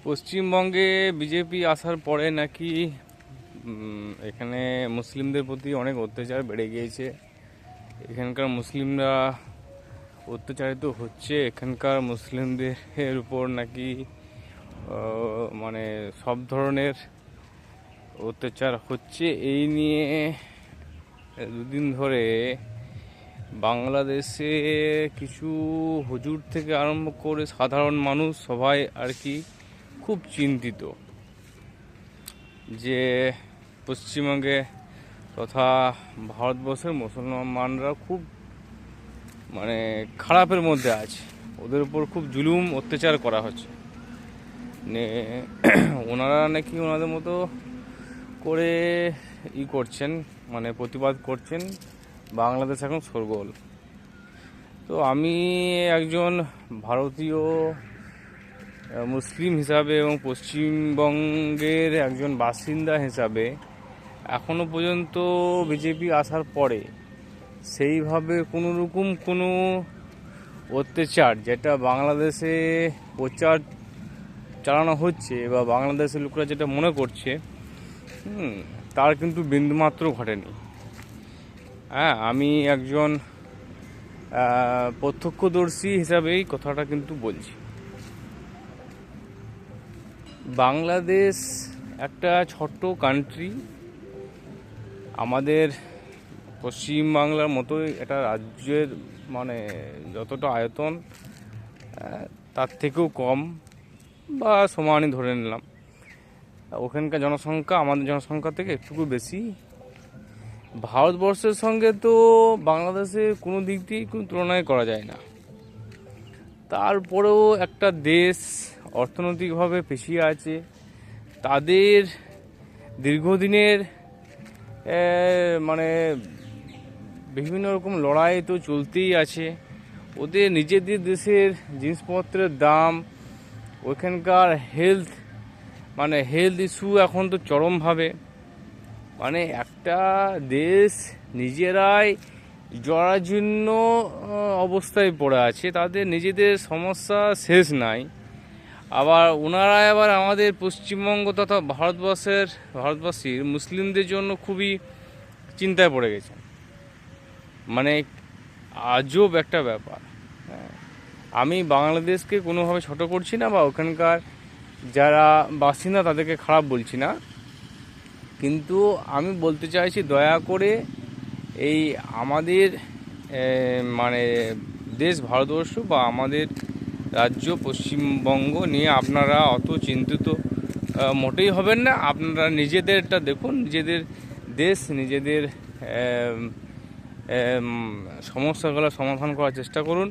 পশ্চিমবঙ্গে বিজেপি আসার পরে নাকি এখানে মুসলিমদের প্রতি অনেক অত্যাচার বেড়ে গিয়েছে। এখানকার মুসলিমরা অত্যাচারিত হচ্ছে। এখানকার মুসলিমদের উপর নাকি মানে সব ধরনের অত্যাচার হচ্ছে। এই নিয়ে দুদিন ধরে বাংলাদেশে কিছু হুজুর থেকে আরম্ভ করে সাধারণ মানুষ সবাই আর কি খুব চিন্তিত যে পশ্চিমবঙ্গে তথা ভারতবর্ষের মুসলমানরা খুব মানে খারাপের মধ্যে আছে। ওদের উপর খুব জুলুম অত্যাচার করা হচ্ছে। ওনারা নাকি ওনাদের মতো করে করছেন, মানে প্রতিবাদ করছেন। বাংলাদেশ এখন শোরগোল। তো আমি একজন ভারতীয় মুসলিম হিসাবে এবং পশ্চিমবঙ্গের একজন বাসিন্দা হিসাবে এখনো পর্যন্ত বিজেপি আসার পরে সেইভাবে কোনো রকম কোনো অত্যাচার যেটা বাংলাদেশে প্রচার চালানো হচ্ছে বা বাংলাদেশের লোকরা যেটা মনে করছে তার কিন্তু বিন্দুমাত্র ঘটেনি। হ্যাঁ, আমি একজন প্রত্যক্ষদর্শী হিসাবেই কথাটা কিন্তু বলছি। বাংলাদেশ একটা ছোট্ট কান্ট্রি, আমাদের পশ্চিমবাংলার মতোই এটা রাজ্যের মানে যতটা আয়তন তার থেকেও কম বা সমানই ধরে নিলাম। ওখানকার জনসংখ্যা আমাদের জনসংখ্যা থেকে একটু বেশি। ভারতবর্ষের সঙ্গে তো বাংলাদেশে কোনো দিক দিয়েই কোনো তুলনায় করা যায় না। তারপরেও একটা দেশ অর্থনৈতিকভাবে পিছিয়ে আছে, তাদের দীর্ঘদিনের মানে বিভিন্ন রকম লড়াই তো চলতেই আছে। ওদের নিজেদের দেশের জিনিসপত্রের দাম, ওইখানকার হেলথ ইস্যু এখন তো চরমভাবে, মানে একটা দেশ নিজেরাই জরাজীর্ণ অবস্থায় পড়ে আছে, তাদের নিজেদের সমস্যা শেষ নাই। আবার ওনারা আবার আমাদের পশ্চিমবঙ্গ তথা ভারতবাসীর মুসলিমদের জন্য খুবই চিন্তায় পড়ে গেছে। মানে আজব একটা ব্যাপার। আমি বাংলাদেশকে কোনোভাবে ছোট করছি না বা ওখানকার যারা বাসিন্দা তাদেরকে খারাপ বলছি না, কিন্তু আমি বলতে চাইছি দয়া করে এই আমাদের মানে দেশ ভারতবর্ষ বা আমাদের রাজ্য পশ্চিমবঙ্গ নিয়ে আপনারা অত চিন্তিত মোটেই হবেন না। আপনারা নিজেদেরটা দেখুন, নিজেদের দেশ, নিজেদের সমস্যাগুলো সমাধান করার চেষ্টা করুন।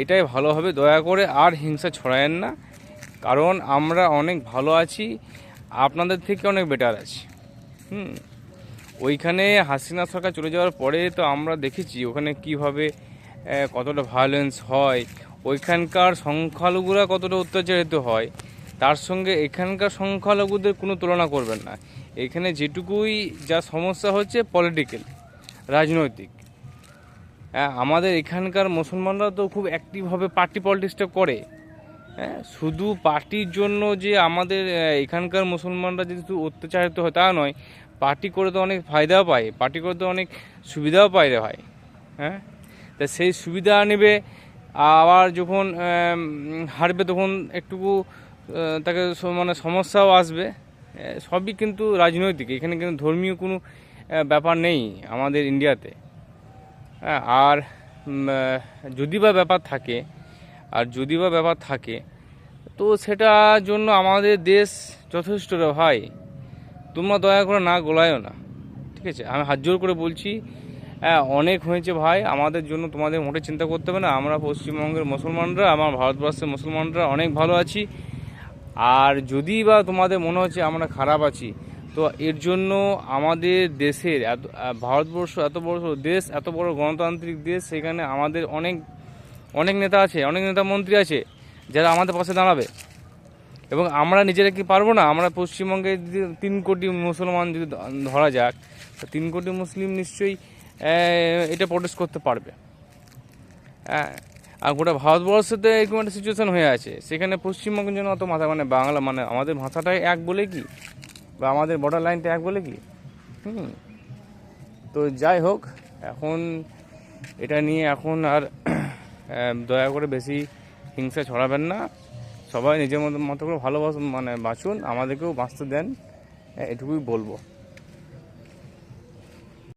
এটাই ভালো হবে। দয়া করে আর হিংসা ছড়ায়েন না, কারণ আমরা অনেক ভালো আছি, আপনাদের থেকে অনেক বেটার আছি। ওইখানে হাসিনা সরকার চলে যাওয়ার পরে তো আমরা দেখেছি ওখানে কিভাবে কতটা ভায়োলেন্স হয়, ওইখানকার সংখ্যালঘুরা কতটা অত্যাচারিত হয়, তার সঙ্গে এখানকার সংখ্যালঘুদের কোনো তুলনা করবেন না। এখানে যেটুকুই যা সমস্যা হচ্ছে পলিটিক্যাল, রাজনৈতিক। আমাদের এখানকার মুসলমানরা তো খুব অ্যাক্টিভভাবে পার্টি পলিটিক্সটা করে। শুধু পার্টির জন্য যে আমাদের এখানকার মুসলমানরা যেহেতু অত্যাচারিত হয় তা নয়, পার্টি করে তো অনেক ফায়দাও পায়, পার্টি করে তো অনেক সুবিধাও পায় রে ভাই। তা সেই সুবিধা নেবে, আবার যখন হারবে তখন একটুকু তাকে মানে সমস্যাও আসবে। সবই কিন্তু রাজনৈতিক, এখানে কিন্তু ধর্মীয় কোনো ব্যাপার নেই আমাদের ইন্ডিয়াতে। আর যদি বা ব্যাপার থাকে তো সেটার জন্য আমাদের দেশ যথেষ্ট রে ভাই। তোমরা দয়া করে না গোলায়ও না, ঠিক আছে? আমি হাত জোর করে বলছি, অনেক হয়েছে ভাই, আমাদের জন্য তোমাদের মোটে চিন্তা করতে হবে না। আমরা পশ্চিমবঙ্গের মুসলমানরা, আমার ভারতবর্ষের মুসলমানরা অনেক ভালো আছি। আর যদি বা তোমাদের মনে হচ্ছে আমরা খারাপ আছি, তো এর জন্য আমাদের দেশের ভারতবর্ষ এত বড় দেশ, এত বড় গণতান্ত্রিক দেশ, সেখানে আমাদের অনেক নেতা আছে, অনেক নেতা মন্ত্রী আছে যারা আমাদের পাশে দাঁড়াবে। এবং আমরা নিজেরা কি পারবো না? আমরা পশ্চিমবঙ্গে যদি 3 কোটি মুসলমান যদি ধরা যাক, 3 কোটি মুসলিম নিশ্চয়ই এটা প্রোটেস্ট করতে পারবে। আর গোটা ভারতবর্ষতে এরকম একটা সিচুয়েশান হয়ে আছে, সেখানে পশ্চিমবঙ্গের জন্য অত মাথা মানে বাংলা মানে আমাদের ভাষাটাই এক বলে কি, বা আমাদের বর্ডার লাইনটা এক বলে কি। তো যাই হোক, এখন এটা নিয়ে এখন আর দয়া করে বেশি হিংসা ছড়াবেন না, সবাই নিজের মতো মতো করে ভালোবাসুন, মানে বাঁচুন, আমাদেরকেও বাঁচতে দেন, এটুকুই বলবো।